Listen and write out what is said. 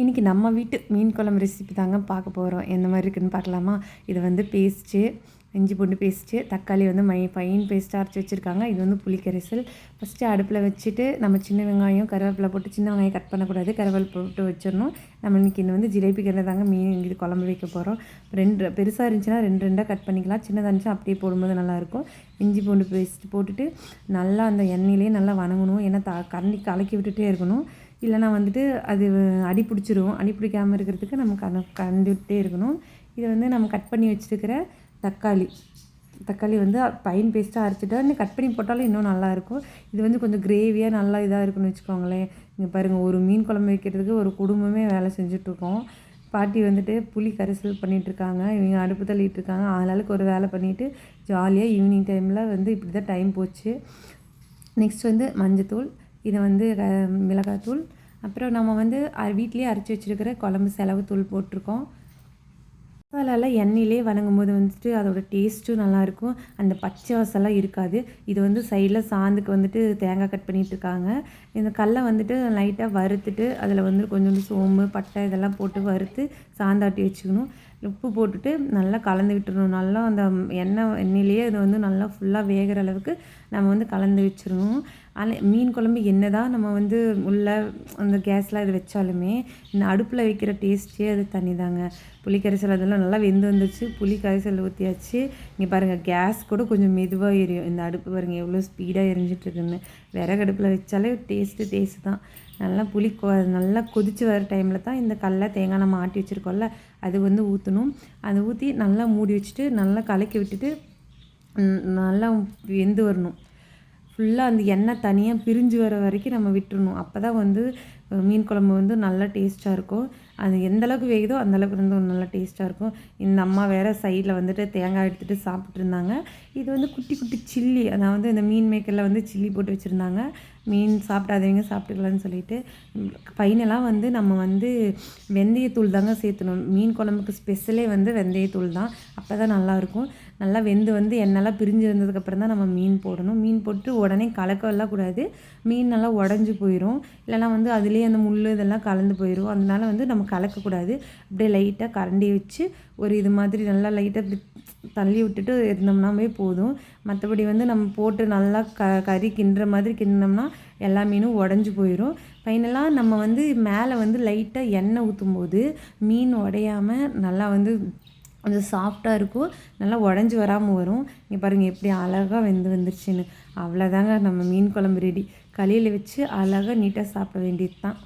இன்றைக்கி நம்ம வீட்டு மீன் குழம்பு ரெசிபி தாங்க பார்க்க போகிறோம். எந்த மாதிரி இருக்குதுன்னு பார்க்கலாமா? இது வந்து பேஸ்ட்டு, இஞ்சி பூண்டு பேஸ்ட்டு, தக்காளி வந்து ஃபைன் பேஸ்ட்டாக அரைச்சி வச்சுருக்காங்க. இது வந்து புளிக்கரைசல். ஃபஸ்ட்டு அடுப்பில் வச்சுட்டு நம்ம சின்ன வெங்காயம் கருவேப்பிலை போட்டு, சின்ன வெங்காயம் கட் பண்ணக்கூடாது, கருவேப்பிலை போட்டு வச்சிடணும். நம்ம இன்றைக்கி வந்து ஜிலேபி கறியில் தாங்க மீன் இது குழம்பு வைக்க போகிறோம். பெருசாக இருந்துச்சுன்னா ரெண்டாக கட் பண்ணிக்கலாம். சின்னதாக இருந்துச்சுன்னா அப்படியே போடும்போது நல்லாயிருக்கும். இஞ்சி பூண்டு பேஸ்ட் போட்டுட்டு நல்லா அந்த எண்ணெயிலே நல்லா வணங்கணும். ஏன்னா கரண்டி கலக்கி விட்டுட்டே இருக்கணும். இல்லைனா வந்துட்டு அது அடி பிடிச்சிரும். அடி பிடிக்காமல் இருக்கிறதுக்கு நம்ம கலந்துகிட்டே இருக்கணும். இதை வந்து நம்ம கட் பண்ணி வச்சுருக்கிற தக்காளி வந்து பைன் பேஸ்ட்டாக அரைச்சிட்டா இன்னும் கட் பண்ணி போட்டாலும் இன்னும் நல்லாயிருக்கும். இது வந்து கொஞ்சம் கிரேவியாக நல்லா இதாக இருக்குன்னு வச்சுக்கோங்களேன். இங்கே பாருங்கள், ஒரு மீன் குழம்பு வைக்கிறதுக்கு ஒரு குடும்பமே வேலை செஞ்சுட்ருக்கோம். பாட்டி வந்துட்டு புளி கரைசல் பண்ணிகிட்ருக்காங்க, இவங்க அடுப்பு தள்ளிகிட்ருக்காங்க. ஆளாளுக்கு ஒரு வேலை பண்ணிவிட்டு ஜாலியாக ஈவினிங் டைமில் வந்து இப்படி தான் டைம் போச்சு. நெக்ஸ்ட் வந்து மஞ்சத்தூள், இதை வந்து மிளகாத்தூள், அப்புறம் நம்ம வந்து வீட்டிலே அரைச்சி வச்சுருக்கிற குழம்பு செலவு தூள் போட்டிருக்கோம். மசாலாலாம் எண்ணெயிலே வணங்கும் போது வந்துட்டு அதோடய டேஸ்ட்டும் நல்லாயிருக்கும். அந்த பச்சை வாசம்லாம் இருக்காது. இது வந்து சைடில் சாந்துக்கு வந்துட்டு தேங்காய் கட் பண்ணிகிட்ருக்காங்க. இந்த கடலை வந்துட்டு லைட்டாக வறுத்துட்டு அதில் வந்து கொஞ்சோண்டு சோம்பு, பட்டை இதெல்லாம் போட்டு வறுத்து சாந்தாட்டி வச்சுக்கணும். உப்பு போட்டுட்டு நல்லா கலந்து விட்டுறணும். நல்லா அந்த எண்ணெயிலேயே இது வந்து நல்லா ஃபுல்லாக வேகிற அளவுக்கு நம்ம வந்து கலந்து வச்சிடணும். மீன் குழம்பு என்ன தான் நம்ம வந்து உள்ள அந்த கேஸ்லாம் இது வச்சாலுமே இந்த அடுப்பில் வைக்கிற டேஸ்ட்டே அது தனி தாங்க. புளி கரைசல் அதெல்லாம் நல்லா வெந்து வந்துச்சு. புளி கரைசல் ஊற்றியாச்சு. இங்கே பாருங்கள், கேஸ் கூட கொஞ்சம் மெதுவாக எரியும். இந்த அடுப்பு பாருங்கள் எவ்வளோ ஸ்பீடாக எரிஞ்சிட்ருக்குன்னு. விறகு அடுப்பில் வச்சாலே டேஸ்ட்டு தான். நல்லா நல்லா கொதித்து வர டைமில் தான் இந்த கடல தேங்காய் நம்ம ஆட்டி வச்சுருக்கோம்ல அது வந்து ஊற்றணும். அதை ஊற்றி நல்லா மூடி வச்சுட்டு நல்லா கலக்கி விட்டுட்டு நல்லா வெந்து வரணும். ஃபுல்லாக அந்த எண்ணெய் தனியாக பிரிஞ்சு வர வரைக்கும் நம்ம விட்டுறணும். அப்போ தான் வந்து மீன் குழம்பு வந்து நல்லா டேஸ்ட்டாக இருக்கும். அது எந்தளவுக்கு வேகுதோ அந்தளவுக்கு வந்து நல்லா டேஸ்ட்டாக இருக்கும். இந்த அம்மா வேறு சைடில் வந்துட்டு தேங்காய் எடுத்துகிட்டு சாப்பிட்ருந்தாங்க. இது வந்து குட்டி குட்டி சில்லி, அதாவது இந்த மீன் மேக்கரில் வந்து சில்லி போட்டு வச்சுருந்தாங்க. மீன் சாப்பிடாதவங்க சாப்பிட்டுக்கலான்னு சொல்லிட்டு. ஃபைனலாக வந்து நம்ம வந்து வெந்தயத்தூள் தாங்க சேர்த்தணும். மீன் குழம்புக்கு ஸ்பெஷலே வந்து வெந்தயத்தூள் தான். அப்போ தான் நல்லாயிருக்கும். நல்லா வெந்து வந்து எண்ணெய்லாம் பிரிஞ்சு வந்ததுக்கப்புறம் தான் நம்ம மீன் போடணும். மீன் போட்டு உடனே கலக்கலாம் கூடாது. மீன் நல்லா உடஞ்சி போயிடும். இல்லைனா வந்து அதுலேயே அந்த முள் இதெல்லாம் கலந்து போயிடும். அதனால வந்து நம்ம கலக்கக்கூடாது. அப்படியே லைட்டாக கரண்டி வச்சு ஒரு இது மாதிரி நல்லா லைட்டாக இப்படி தள்ளி விட்டுட்டு இருந்தோம்னாவே போதும். மற்றபடி வந்து நம்ம போட்டு நல்லா கறி கிண்டுற மாதிரி கிண்டினோம்னா எல்லா மீனும் உடஞ்சி போயிடும். ஃபைனலாக நம்ம வந்து மேலே வந்து லைட்டாக எண்ணெய் ஊற்றும்போது மீன் உடையாமல் நல்லா வந்து கொஞ்சம் சாஃப்டாக இருக்கும். நல்லா உடஞ்சி வராமல் வரும். இங்கே பாருங்கள் எப்படி அழகாக வந்துருச்சுன்னு. அவ்வளோதாங்க, நம்ம மீன் குழம்பு ரெடி. களியில் வச்சு அழகாக நீட்டாக சாப்பிட வேண்டியது தான்.